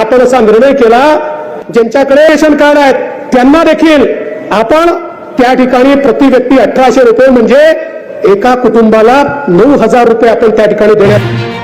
आपण असा निर्णय केला, ज्यांच्याकडे रेशन कार्ड आहेत त्यांना देखील आपण त्या ठिकाणी प्रति व्यक्ती 1800 रुपये म्हणजे एका कुटुंबाला 9000 रुपये आपण त्या ठिकाणी देण्यात.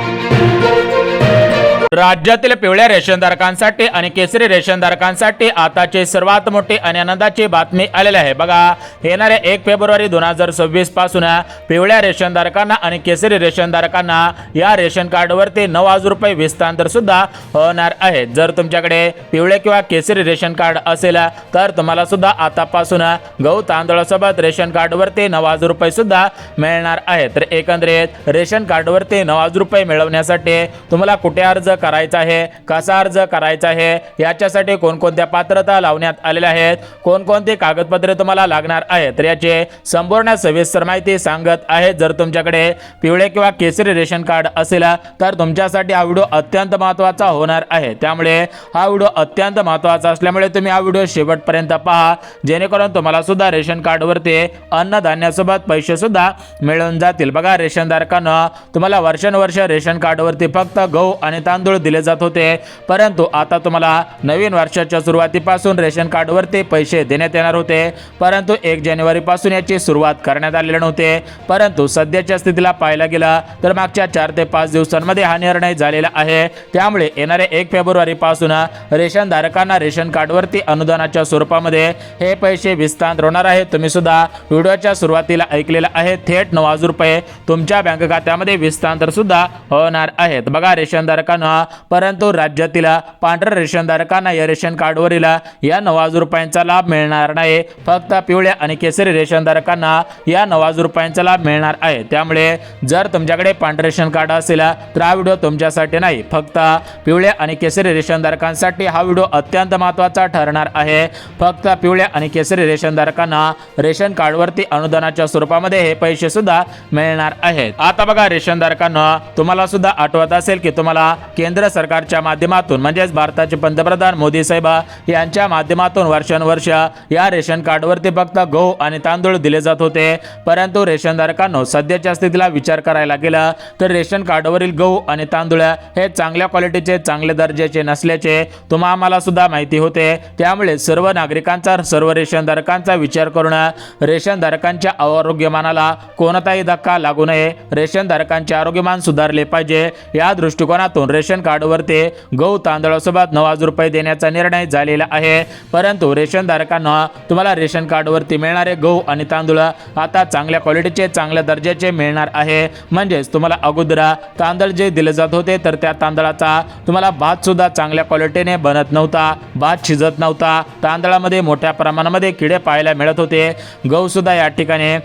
राज्यातील पिवळ्या रेशनधारकांसाठी आणि केसरी रेशनधारकांसाठी आताची सर्वात मोठी आणि आनंदाची बातमी आलेली आहे. बघा, येणाऱ्या 1 फेब्रुवारी 2026 पासून पिवळ्या रेशनधारकांना आणि केसरी रेशनधारकांना या रेशन कार्डवरती 9000 रुपये विस्तांतर सुद्धा होणार आहे. जर तुमच्याकडे पिवळे किंवा केसरी रेशन कार्ड असेल तर तुम्हाला सुद्धा आतापासून गहू तांदळासोबत रेशन कार्डवरती 9000 रुपये सुद्धा मिळणार आहे. तर एकंदरीत रेशन कार्डवरती 9000 रुपये मिळवण्यासाठी तुम्हाला कुठे अर्ज करायचा आहे, कसा अर्ज करायचा आहे, याच्यासाठी कोणकोणत्या पात्रता लावण्यात आलेल्या आहेत, कोणकोणती कागदपत्रे तुम्हाला लागणार आहेत, तर याची संपूर्ण सविस्तर माहिती सांगत आहे. जर तुमच्याकडे पिवळे किंवा केसरी रेशन कार्ड असेल तर तुमच्यासाठी हा व्हिडिओ अत्यंत महत्त्वाचा होणार आहे. त्यामुळे हा व्हिडिओ अत्यंत महत्त्वाचा असल्यामुळे तुम्ही हा व्हिडिओ शेवटपर्यंत पहा, जेणेकरून तुम्हाला सुद्धा रेशन कार्डवरती अन्नधान्यासोबत पैसे सुद्धा मिळून जातील. बघा, रेशनधारकांना तुम्हाला वर्षानुवर्ष रेशन कार्डवरती फक्त गहू आणि तांदूळ दिले जात होते, परंतु आता तुम्हाला नवीन वर्षाच्या सुरुवातीपासून रेशन कार्डवरती पैसे देण्यात येणार होते, परंतु 1 जानेवारी पासून याची सुरुवात करण्यात आलेली नव्हते. परंतु सध्याच्या स्थितीला पाहायला गेलं तर मागच्या 4 ते 5 दिवसांमध्ये हा निर्णय झालेला आहे. त्यामुळे येणाऱ्या 1 फेब्रुवारी पासून रेशनधारकांना रेशन कार्डवरती अनुदानाच्या स्वरूपामध्ये हे पैसे विस्तांतर होणार आहे. तुम्ही सुद्धा व्हिडिओच्या सुरुवातीला ऐकलेलं आहे, थेट 9000 रुपये तुमच्या बँक खात्यामध्ये विस्तांतर सुद्धा होणार आहेत. बघा, रेशनधारकांना परंतु राज्यातील पांढऱ्या रेशनधारकांना या रेशन कार्डवरील या 9000 रुपयांचा लाभ मिळणार नाही. फक्त पिवळ्या आणि केसरी रेशनधारकांना या 9000 रुपयांचा लाभ मिळणार आहे. त्यामुळे जर तुमच्याकडे पांढरे रेशन कार्ड असेल तर हा व्हिडिओ तुमच्यासाठी नाही, फक्त पिवळ्या आणि केसरी रेशनधारकांसाठी हा व्हिडिओ अत्यंत महत्त्वाचा ठरणार आहे. फक्त पिवळ्या आणि केसरी रेशनधारकांना रेशन कार्डवरती अनुदानाच्या स्वरूपामध्ये हे पैसे सुद्धा मिळणार आहेत. आता बघा, रेशनधारकांना तुम्हाला सुद्धा आठवत असेल की तुम्हाला केंद्र सरकारच्या माध्यमातून म्हणजेच भारताचे पंतप्रधान मोदी साहेब यांच्या माध्यमातून वर्षानुवर्ष या रेशन कार्डवरती फक्त गहू आणि तांदूळ दिले जात होते, परंतु रेशनधारकांनो सध्याच्या स्थितीला विचार करायला गेला तर रेशन कार्डवरील गहू आणि तांदूळ हे चांगल्या क्वालिटीचे, चांगले दर्जाचे नसल्याचे तुम्हाला सुद्धा माहिती होते. त्यामुळे सर्व नागरिकांचा, सर्व रेशनधारकांचा विचार करून रेशनधारकांच्या आरोग्यमानाला कोणताही धक्का लागू नये, रेशनधारकांचे आरोग्यमान सुधारले पाहिजे, या दृष्टिकोनातून रेशन कार्डवरती गहू तांदळासोबत 9000 रुपये देण्याचा निर्णय झालेला आहे. परंतु रेशनधारकांना तुम्हाला रेशन कार्डवरती मिळणारे गहू आणि तांदूळ आता चांगल्या क्वालिटीचे, चांगल्या दर्जाचे मिळणार आहे. म्हणजेच तुम्हाला अगोदर तांदूळ जे दिले जात होते तर त्या तांदळाचा तुम्हाला भात सुद्धा चांगल्या क्वालिटीने बनत नव्हता, भात शिजत नव्हता, तांदळामध्ये मोठ्या प्रमाणामध्ये किडे पाहायला मिळत होते, गहू सुद्धा या ठिकाणी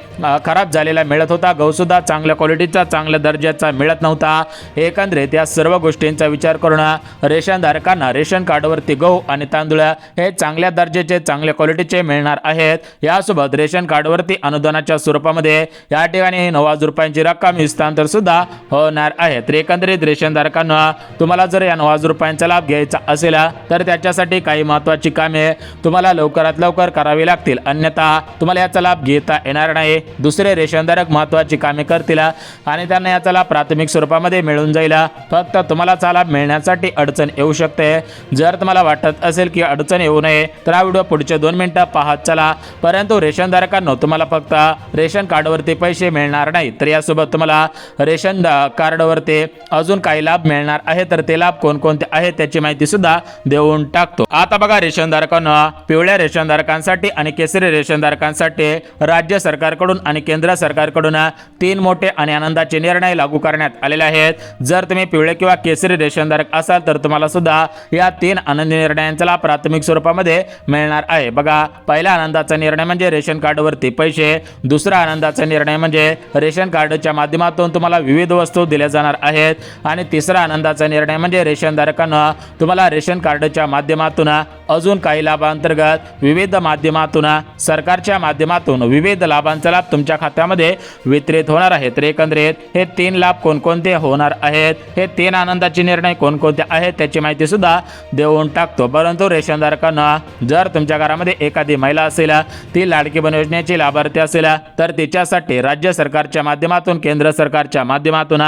खराब झालेला मिळत होता, गहू सुद्धा चांगल्या क्वालिटीचा, चांगल्या दर्जाचा मिळत नव्हता. एकंदरीत या सर्व गोष्टींचा विचार करून रेशनधारकांना रेशन कार्डवरती गहू आणि तांदूळ हे चांगल्या दर्जाचे, चांगल्या क्वालिटीचे मिळणार आहेत. यासोबत रेशन कार्डवरती अनुदानाच्या स्वरूपामध्ये या ठिकाणी 9000 रुपयांची रक्कम विस्तांतर सुद्धा होणार आहे. तर एकंदरीत रेशनधारकांना तुम्हाला जर या 9000 रुपयांचा लाभ घ्यायचा असेल तर त्याच्यासाठी काही महत्त्वाची कामे तुम्हाला लवकरात लवकर करावी लागतील, अन्यथा तुम्हाला याचा लाभ घेता येणार नाही. दुसरे रेशनधारक महत्त्वाची कामे करतील आणि त्यांना याचा लाभ प्राथमिक स्वरूपामध्ये मिळून जाईल. फक्त तुम्हाला लाभ मिळण्यासाठी अडचण येऊ शकते. जर तुम्हाला वाटत असेल की अडचण येऊ नये तर हा व्हिडिओ पुढचे 2 मिनिटं पाहत चला. परंतु रेशनधारकांना तुम्हाला फक्त रेशन कार्डवरती पैसे मिळणार नाही, तर यासोबत तुम्हाला रेशन कार्डवरती अजून काही लाभ मिळणार आहे. तर ते लाभ कोणकोणते आहेत त्याची माहिती सुद्धा देऊन टाकतो. आता बघा, रेशनधारकांना पिवळ्या रेशनधारकांसाठी आणि केसरी रेशनधारकांसाठी राज्य सरकारकडून आणि केंद्र सरकारकडून 3 मोठे आणि आनंदाचे निर्णय लागू करण्यात आलेले आहेत. जर तुम्ही पिवळे किंवा केसरी रेशनधारक असाल तर तुम्हाला सुद्धा या 3 आनंदी निर्णयांचा लाभ प्राथमिक स्वरूपामध्ये मिळणार आहे. बघा, पहिला आनंदाचा निर्णय म्हणजे रेशन कार्डवरती पैसे, दुसरा आनंदाचा निर्णय म्हणजे रेशन कार्डच्या माध्यमातून तुम्हाला विविध वस्तू दिल्या जाणार आहेत आणि तिसरा आनंदाचा निर्णय म्हणजे रेशनधारकांना तुम्हाला रेशन कार्डच्या माध्यमातून अजून काही लाभांतर्गत विविध माध्यमातून सरकारच्या माध्यमातून विविध लाभांचा लाभ तुमच्या खात्यामध्ये वितरित होणार आहे। तर एकंदरीत हे 3 लाभ कोणकोणते होणार आहेत, हे 3 आनंदाचे निर्णय कोणकोणते आहेत त्याची माहिती सुद्धा देऊन टाकतो। परंतु रेशनधारकांना जर तुमच्या घरामध्ये एखादी महिला असेल, ती लाडकी बहीण योजनेची लाभार्थी असेल, तर तिच्यासाठी राज्य सरकारच्या माध्यमातून केंद्र सरकारच्या माध्यमातून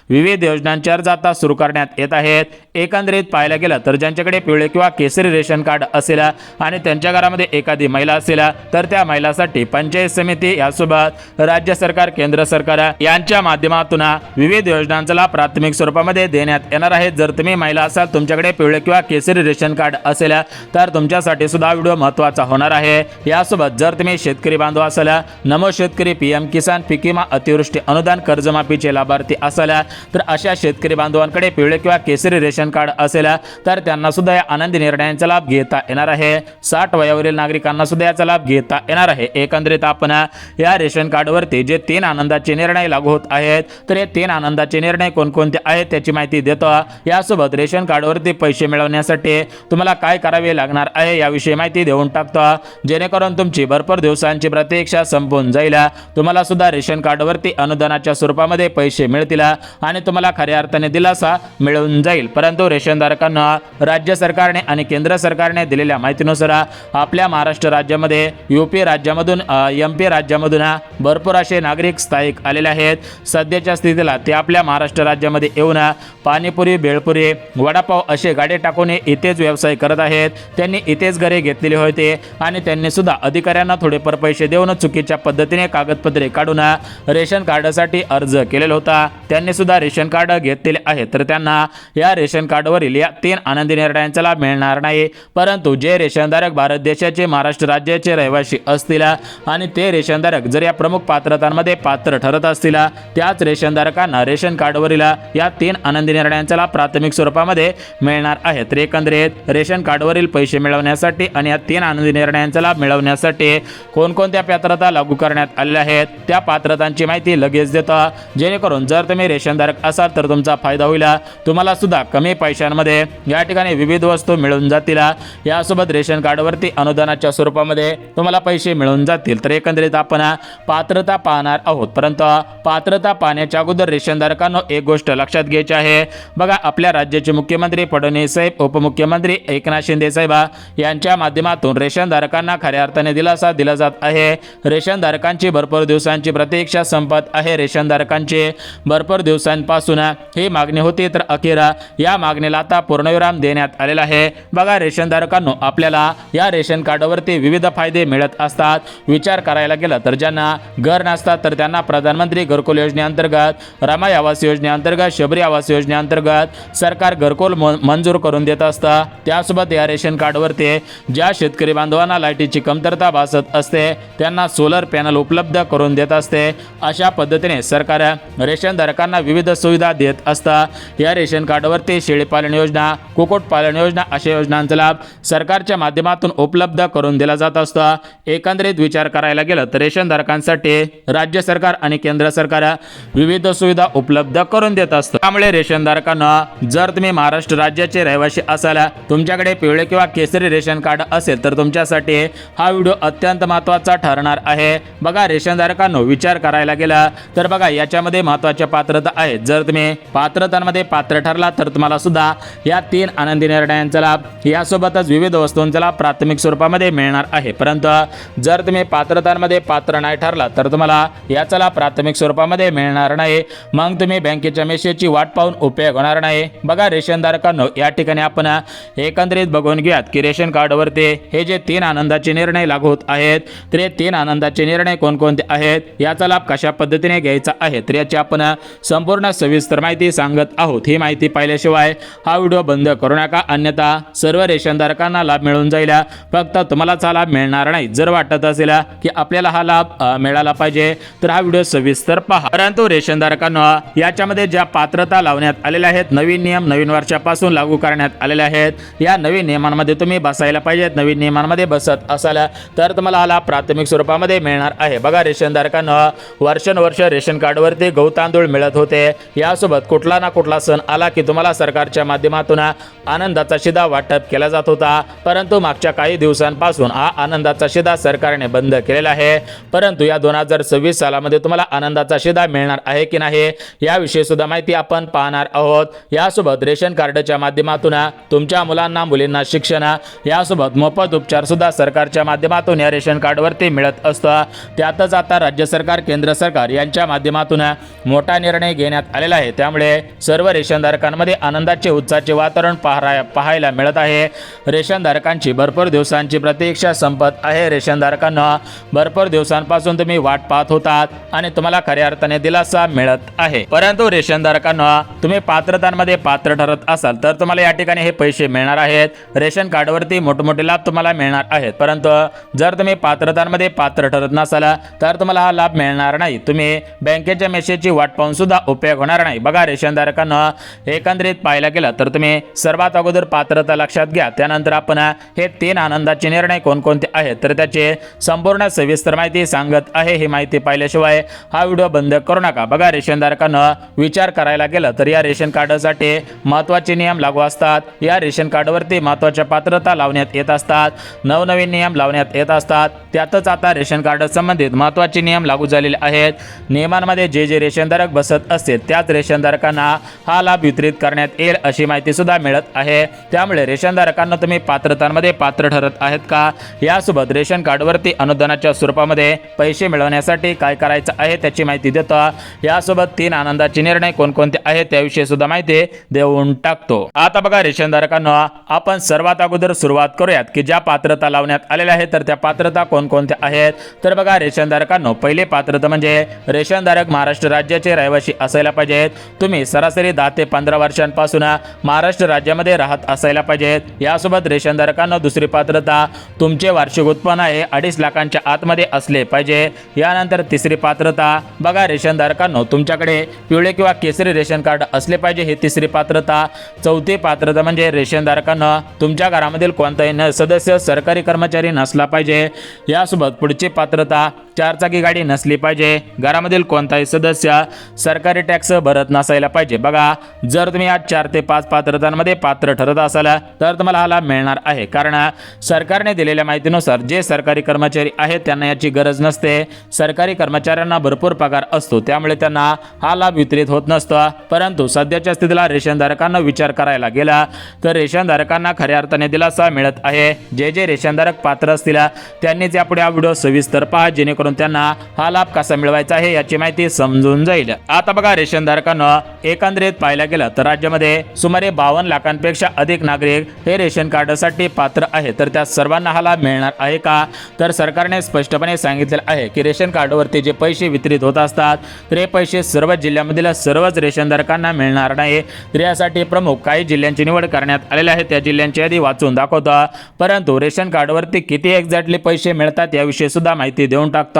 विविध योजनांचे अर्ज आता सुरू करण्यात येत आहेत। एकंदरीत पाहायला गेलं तर ज्यांच्याकडे पिवळे किंवा केसरी रेशन कार्ड असेल आणि त्यांच्या घरामध्ये एखादी महिला असेल, तर त्या महिलांसाठी पंचायत समिती यासोबत राज्य सरकार केंद्र सरकार यांच्या माध्यमातून विविध योजनांचा लाभ प्राथमिक स्वरूपामध्ये देण्यात येणार आहे। जर तुम्ही महिला असाल, तुमच्याकडे पिवळे किंवा केसरी रेशन कार्ड असेल, तर तुमच्यासाठी सुद्धा व्हिडिओ महत्त्वाचा होणार आहे। यासोबत जर तुम्ही शेतकरी बांधव असाल, नमो शेतकरी, पीएम किसान, पीक विमा, अतिवृष्टी अनुदान, कर्जमाफीचे लाभार्थी असाल, तर अशा शेतकरी बांधवांकडे पिवळे किंवा केसरी रेशन कार्ड असेल, तर त्यांना सुद्धा या आनंदी निर्णयांचा लाभ घेता येणार आहे। 60 वयावरील नागरिकांना सुद्धा याचा लाभ घेता येणार आहे। एकंदरीत आपण या रेशन कार्डवरती जे 3 आनंदाचे निर्णय लागू होत आहेत, तर हे 3 आनंदाचे निर्णय कोणकोणते आहेत त्याची माहिती देतो। यासोबत रेशन कार्डवरती पैसे मिळवण्यासाठी तुम्हाला काय करावे लागणार आहे याविषयी माहिती देऊन टाकतो, जेणेकरून तुमची भरपूर दिवसांची प्रतीक्षा संपून जाईल। तुम्हाला सुद्धा रेशन कार्डवरती अनुदानाच्या स्वरूपामध्ये पैसे मिळतील आणि तुम्हाला खऱ्या अर्थाने दिलासा मिळून जाईल। परंतु रेशनधारकांना राज्य सरकारने आणि केंद्र सरकारने दिलेल्या माहितीनुसार आपल्या महाराष्ट्र राज्यामध्ये, यूपी राज्यामधून, एमपी राज्यामधून भरपूर असे नागरिक स्थायिक आलेले आहेत। सध्याच्या स्थितीला ते आपल्या महाराष्ट्र राज्यामध्ये येऊन पाणीपुरी, बेळपुरी, वडापाव असे गाडे टाकून इथेच व्यवसाय करत आहेत। त्यांनी इथेच घरे घेतलेली होते आणि त्यांनी सुद्धा अधिकाऱ्यांना थोडेफार पैसे देऊन चुकीच्या पद्धतीने कागदपत्रे काढून रेशन कार्डसाठी अर्ज केलेला होता। त्यांनी सुद्धा रेशन कार्ड घेतलेले आहे, तर त्यांना या रेशन कार्डवरील या 3 आनंदी निर्णयांचा लाभ मिळणार नाही। परंतु जे रेशनधारक भारत देशाचे, महाराष्ट्र राज्याचे रहिवासी असतील आणि ते रेशनधारक जर या प्रमुख पात्रतांमध्ये पात्र ठरत असतील, त्याच रेशनधारकांना रेशन कार्डवरील या 3 आनंदी निर्णयांचा लाभ प्राथमिक स्वरूपामध्ये मिळणार आहे। तर एकंदरीत रेशन कार्डवरील पैसे मिळवण्यासाठी आणि या 3 आनंदी निर्णयांचा लाभ मिळवण्यासाठी कोणकोणत्या पात्रता लागू करण्यात आलेल्या आहेत त्या पात्रतांची माहिती लगेच देतो, जेणेकरून जर तुम्ही रेशनधारक असाल तर तुमचा फायदा होईल। तुम्हाला सुद्धा कमी पैशांमध्ये या ठिकाणी विविध वस्तू मिळून जातील। यासोबत रेशन कार्डवरती अनुदानाच्या स्वरूपामध्ये तुम्हाला पैसे मिळून जातील। तर एकंदरीत आपण पात्रता पाहणार आहोत, परंतु पात्रता पाहण्याच्या अगोदर रेशनधारकांनो एक गोष्ट लक्षात घ्यायची आहे। बघा, आपल्या राज्याचे मुख्यमंत्री फडणवीस साहेब, उपमुख्यमंत्री एकनाथ शिंदे साहेब यांच्या माध्यमातून रेशनधारकांना खऱ्या अर्थाने दिलासा दिला जात आहे। रेशनधारकांची भरपूर दिवसांची प्रतीक्षा संपत आहे। रेशनधारकांची भरपूर दिवसांपासून ही मागणी होती, तर अखेर या मागणीला आता पूर्णविराम देण्यात आलेला आहे। बघा रेशनधारकांनो, आपल्याला या रेशन कार्डवरती विविध फायदे मिळत असतात। विचार करायला गेलं तर ज्यांना घर नसतात तर त्यांना प्रधानमंत्री घरकुल योजनेअंतर्गत, रमाई आवास योजनेअंतर्गत, शबरी आवास योजनेअंतर्गत सरकार घरकुल मंजूर करून देत असतं। त्यासोबत या रेशन कार्डवरती ज्या शेतकरी बांधवांना लाईटीची कमतरता भासत असते त्यांना सोलर पॅनल उपलब्ध करून देत असते। अशा पद्धतीने सरकार रेशनधारकांना विविध सुविधा देत असतं। या रेशन कार्डवरती शेळीपालन योजना, कुक्कुटपालन योजना अशा योजनांचा लाभ सरकारच्या माध्यमातून उपलब्ध करून दिला जात असतो। एकंदरीत विचार करायला गेलं तर रेशनधारकांसाठी राज्य सरकार आणि केंद्र सरकार विविध सुविधा उपलब्ध करून देत असतं। त्यामुळे रेशनधारकांना जर तुम्ही महाराष्ट्र राज्याचे रहिवासी असाल, तुमच्याकडे पिवळे किंवा केसरी रेशन कार्ड असेल, तर तुमच्यासाठी हा व्हिडिओ अत्यंत महत्त्वाचा ठरणार आहे। बघा रेशनधारकांनो, विचार करायला गेला तर बघा याच्यामध्ये महत्त्वाच्या पात्रता आहेत। जर तुम्ही पात्रतांमध्ये पात्र ठरला तर तुम्हाला सुद्धा या 3 आनंदी निर्णयांचा लाभ, यासोबतच विविध वस्तूंचा लाभ प्राथमिक स्वरूपामध्ये मिळणार आहे। परंतु जर तुम्ही पात्रतांमध्ये पात्र नाही ठरला तर तुम्हाला याचा लाभ प्राथमिक स्वरूपामध्ये मिळणार नाही। मग तुम्ही बँकेच्या मेसेजची वाट पाहून उपयोग होणार नाही। बघा रेशनधारकांनो, या ठिकाणी आपण एकंदरीत बघून घेऊयात की रेशन कार्डवरती हे जे 3 आनंदाचे निर्णय लागू होत आहेत, तर हे 3 आनंदाचे निर्णय कोणकोणते आहेत, याचा लाभ कशा पद्धतीने घ्यायचा आहे, तर याची आपण संपूर्ण सविस्तर माहिती सांगत आहोत। ही माहिती पाहिल्याशिवाय हा व्हिडिओ बंद करू नका, अन्यथा सर्व रेशनधारकांना लाभ मिळून जाईल, फक्त तुम्हालाच हा लाभ मिळणार नाही। जर वाटत असेल की आपल्याला हा लाभ मिळाला पाहिजे तर हा व्हिडिओ सविस्तर पहा। परंतु रेशनधारकांना याच्यामध्ये ज्या पात्रता लावण्यात आलेल्या आहेत, नवीन नियम नवीन वर्षापासून लागू करण्यात आलेले आहेत, या नवीन नियमांमध्ये तुम्ही बसायला पाहिजेत। नवीन नियमांमध्ये बसत असाल तर तुम्हाला हा लाभ प्राथमिक स्वरूपामध्ये मिळणार आहे। बघा रेशनधारकांना वर्षानुवर्ष रेशन कार्डवरती गहू तांदूळ मिळत होते। यासोबत कुठला ना कुठला सण आला की तुम्हाला सरकारच्या माध्यमातून आनंदाचा शिधा वाटप केला जात होता। होता, परंतु मागच्या काही दिवसांपासून हा आनंदाचा शिधा सरकारने बंद केलेला आहे। परंतु या 2026 सालामध्ये तुम्हाला आनंदाचा शिधा मिळणार आहे की नाही याविषयी सुद्धा माहिती आपण पाहणार आहोत। यासोबत रेशन कार्डच्या माध्यमातून तुमच्या मुलांना मुलींना शिक्षण, यासोबत मोफत उपचार सुद्धा सरकारच्या माध्यमातून या रेशन कार्डवरती मिळत असतं। त्यातच आता राज्य सरकार केंद्र सरकार यांच्या माध्यमातून मोठा निर्णय घेण्यात आलेला आहे। त्यामुळे सर्व रेशनधारकांमध्ये आनंदाचे उत्साहाचे वातावरण पाहायला मिळत आहे। रेशनधारकांची भरपूर दिवसांची प्रतीक्षा संपत आहे। रेशनधारकांना भरपूर दिवसांपासून तुम्ही वाट पाहत होतात आणि तुम्हाला खऱ्या अर्थाने दिलासा मिळत आहे। परंतु रेशनधारकांना तुम्ही पात्रतांमध्ये पात्र ठरत असाल तर तुम्हाला या ठिकाणी हे पैसे मिळणार आहेत। रेशन कार्डवरती मोठमोठे लाभ तुम्हाला मिळणार आहेत। परंतु जर तुम्ही पात्रतांमध्ये पात्र ठरत नसाल तर तुम्हाला हा लाभ मिळणार नाही। तुम्ही बँकेच्या मेसेजची वाट पाहून सुद्धा उपयोग होणार नाही। बघा रेशनधारकांना एकंदरीत पाहायला गेलं तर तुम्ही सर्वात अगोदर पात्रता लक्षात घ्या। त्यानंतर आपण हे 3 आनंदाचे निर्णय कोणकोणते आहेत तर त्याचे संपूर्ण सविस्तर माहिती सांगत आहे। ही माहिती पाहिल्याशिवाय हा व्हिडिओ बंद करू नका। बघा रेशनधारकांना विचार करायला गेलं तर या रेशन कार्डसाठी महत्त्वाचे नियम लागू असतात। या रेशन कार्डवरती महत्त्वाच्या पात्रता लावण्यात येत असतात, नवनवीन नियम लावण्यात येत असतात। त्यातच आता रेशन कार्ड संबंधित महत्त्वाचे नियम लागू झालेले आहेत। नियमांमध्ये जे रेशनधारक बसत असतील त्याच रेशनधारकांना हा लाभ वितरित करण्यात येईल अशी माहिती सुद्धा मिळत आहे। त्यामुळे रेशनधारकांना तुम्ही पात्रतांमध्ये पात्र ठरत आहेत का, यासोबत रेशन कार्डवरती अनुदानाच्या स्वरूपामध्ये पैसे मिळवण्यासाठी काय करायचं आहे त्याची माहिती देतो। यासोबत 3 आनंदाचे निर्णय कोणकोणते आहेत त्याविषयी सुद्धा माहिती देऊन टाकतो। आता बघा रेशनधारकांना आपण सर्वात अगोदर सुरुवात करूयात की ज्या पात्रता लावण्यात आलेल्या आहेत तर त्या पात्रता कोणकोणत्या आहेत। तर बघा रेशनधारकांना पहिली पात्रता म्हणजे रेशनधारक महाराष्ट्र राज्याचे रहिवासी असायला पाहिजेत। तुम्ही सरासरी 10 ते 15 वर्षांपासून महाराष्ट्र राज्यामध्ये राहत असायला पाहिजेत। यासोबत रेशनधारकांना दुसरी पात्रता तुमचे वार्षिक उत्पन्न हे 2.5 लाखांच्या आतमध्ये असले पाहिजे। यानंतर तिसरी पात्रता बघा रेशनधारकांना तुमच्याकडे पिवळे किंवा केसरी रेशन कार्ड असले पाहिजे, ही तिसरी पात्रता। चौथी पात्रता म्हणजे रेशनधारकांना तुमच्या घरामधील कोणताही सदस्य सरकारी कर्मचारी नसला पाहिजे। यासोबत पुढची पात्रता 4 चाकी गाडी नसली पाहिजे, घरामधील कोणताही सदस्य सरकारी टॅक्स भरत नसायला पाहिजे। बघा जर तुम्ही आज 4 ते 5 पात्रतांमध्ये पात्र ठरत असाल तर तुम्हाला हा लाभ मिळणार आहे, कारण सरकारने दिलेल्या माहितीनुसार जे सरकारी कर्मचारी आहेत त्यांना याची गरज नसते। सरकारी कर्मचाऱ्यांना भरपूर पगार असतो, त्यामुळे त्यांना हा लाभ वितरित होत नसतो। परंतु सध्याच्या स्थितीला रेशनधारकांना विचार करायला गेला तर रेशनधारकांना खऱ्या अर्थाने दिलासा मिळत आहे। जे रेशनधारक पात्र असतील त्यांनीच यापुढे हा व्हिडिओ सविस्तर पहा, जेणेकरून त्यांना हा लाभ कसा मिळवायचा आहे याची माहिती समजून जाईल। आता बघा रेशनधारकांना एकंदरीत पाहायला गेलं तर राज्यामध्ये सुमारे 52 लाखांपेक्षा अधिक नागरिक हे रेशन कार्डसाठी पात्र आहेत। तर त्या सर्वांना हा लाभ मिळणार आहे का, तर सरकारने स्पष्टपणे सांगितले आहे की रेशन कार्डवरती जे पैसे वितरित होत असतात तर हे पैसे सर्व जिल्ह्यामधील सर्वच रेशनधारकांना मिळणार नाही। तर यासाठी प्रमुख काही जिल्ह्यांची निवड करण्यात आलेली आहे, त्या जिल्ह्यांची यादी वाचून दाखवतो। परंतु रेशन कार्डवरती किती एक्झॅक्टली पैसे मिळतात याविषयी सुद्धा माहिती देऊन टाकतो।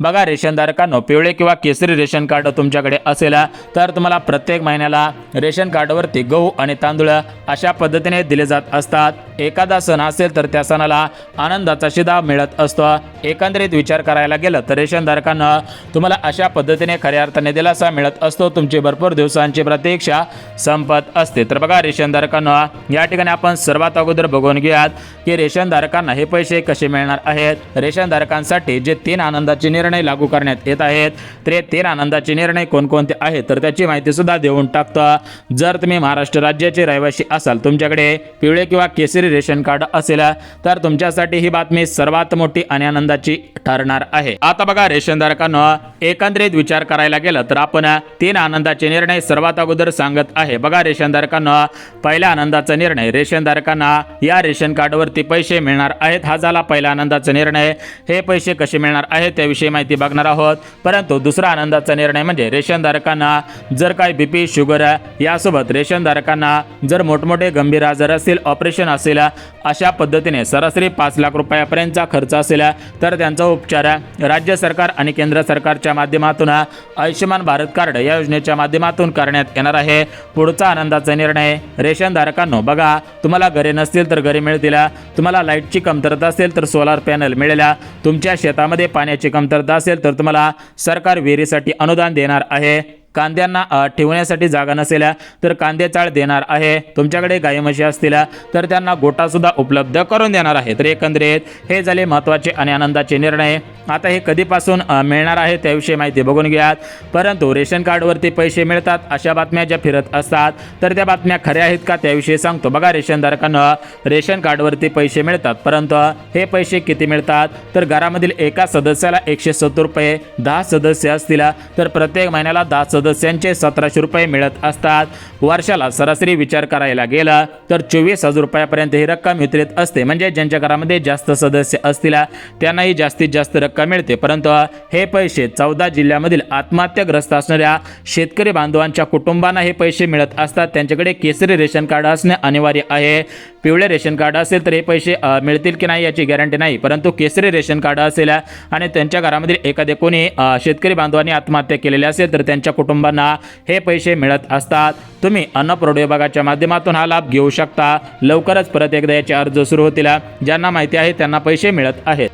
बघा रेशनधारकांना पिवळे किंवा केसरी रेशन कार्ड तुमच्याकडे असेल तर तुम्हाला प्रत्येक महिन्याला रेशन कार्डवरती गहू आणि तांदूळ अशा पद्धतीने दिले जात असतात। एखादा सण असेल तर त्या सणाला आनंदाचा शिधा मिळत असतो। एकंदरीत विचार करायला गेलं तर रेशनधारकांना तुम्हाला अशा पद्धतीने खऱ्या अर्थाने दिलासा मिळत असतो। तुमची भरपूर दिवसांची प्रतीक्षा संपत असते। तर बघा रेशनधारकांना या ठिकाणी आपण सर्वात अगोदर बघून घेऊयात की रेशनधारकांना हे पैसे कसे मिळणार आहेत। रेशनधारकांसाठी जे 3 आनंदाचे निर्णय लागू करण्यात येत आहेत ते 3 आनंदाचे निर्णय कोणकोणते आहेत तर त्याची माहिती सुद्धा देऊन टाकतो। जर तुम्ही महाराष्ट्र राज्याचे रहिवासी असाल, तुमच्याकडे पिवळे किंवा केसरी रेशन कार्ड असेल तर तुमच्यासाठी ही बातमी सर्वात मोठी आणि आनंदाची ठरणार आहे। आता बघा रेशनधारकांना एकंदरीत विचार करायला गेलं तर आपण 3 आनंदाचे निर्णय सर्वात अगोदर सांगत आहे। बघा रेशनधारकांना पहिला आनंदाचा निर्णय, रेशनधारकांना या रेशन कार्डवरती पैसे मिळणार आहेत। हा झाला पहिला आनंदाचा निर्णय। हे पैसे कसे मिळणार आहेत त्याविषयी माहिती बघणार आहोत। परंतु दुसरा आनंदाचा निर्णय म्हणजे रेशनधारकांना जर काही बीपी शुगर यासोबत रेशनधारकांना जर मोठमोठे गंभीर आजार असतील, ऑपरेशन असेल, अशा पद्धतीने सरासरी 5 लाख रुपयापर्यंतचा खर्च असेल तर त्यांचा उपचार राज्य सरकार आणि केंद्र सरकारच्या माध्यमातून आयुष्यमान भारत कार्ड या योजनेच्या माध्यमातून करण्यात येणार आहे। पुढचा आनंदाचा निर्णय रेशनधारकांनो बघा तुम्हाला घरे नसतील तर घरे मिळतील, तुम्हाला लाईटची कमतरता असेल तर सोलार पॅनल मिळेल, तुमच्या शेतामध्ये पाण्याची कमतरता असेल तर तुम्हाला सरकार विहिरीसाठी अनुदान देणार आहे। कांद्यांना ठेवण्यासाठी जागा नसेल तर कांदे चाळ देणार आहे. तुमच्याकडे गाई म्हशी असतील तर त्यांना गोटा सुद्धा उपलब्ध करून देणार आहे. तर एकंदरीत हे झाले महत्त्वाचे आणि आनंदाचे निर्णय. आता हे कधीपासून मिळणार आहे त्याविषयी माहिती बघून घ्यात. परंतु रेशन कार्डवरती पैसे मिळतात अशा बातम्या ज्या फिरत असतात तर त्या बातम्या खऱ्या आहेत का त्याविषयी सांगतो. बघा, रेशनधारकांना रेशन कार्डवरती पैसे मिळतात, परंतु हे पैसे किती मिळतात तर घरामधील एका सदस्याला 170 रुपये, 10 सदस्य असतील तर प्रत्येक महिन्याला 10 सदस्यांचे 1700 रुपये मिळत असतात. वर्षाला सरासरी विचार करायला गेला तर 24,000 रुपयापर्यंत ही रक्कम वितरित असते. म्हणजे ज्यांच्या घरामध्ये जास्त सदस्य असतील त्यांनाही जास्तीत जास्त रक्कम मिळते. परंतु हे पैसे 14 जिल्ह्यामधील आत्महत्याग्रस्त असणाऱ्या शेतकरी बांधवांच्या कुटुंबांना हे पैसे मिळत असतात. त्यांच्याकडे केसरी रेशन कार्ड असणे अनिवार्य आहे. पिवळे रेशन कार्ड असेल तर हे पैसे मिळतील की नाही याची गॅरंटी नाही, परंतु केसरी रेशन कार्ड असेल आणि त्यांच्या घरामधील एखादे कोणी शेतकरी बांधवांनी आत्महत्या केलेली असेल तर त्यांच्या कुटुंबांना हे पैसे मिळत असतात. तुम्ही अन्न पुरवठा विभागाच्या माध्यमातून हा लाभ घेऊ शकता. लवकरच परत एकदा याचे अर्ज सुरू होतील. ज्यांना माहिती आहे त्यांना पैसे मिळत आहेत.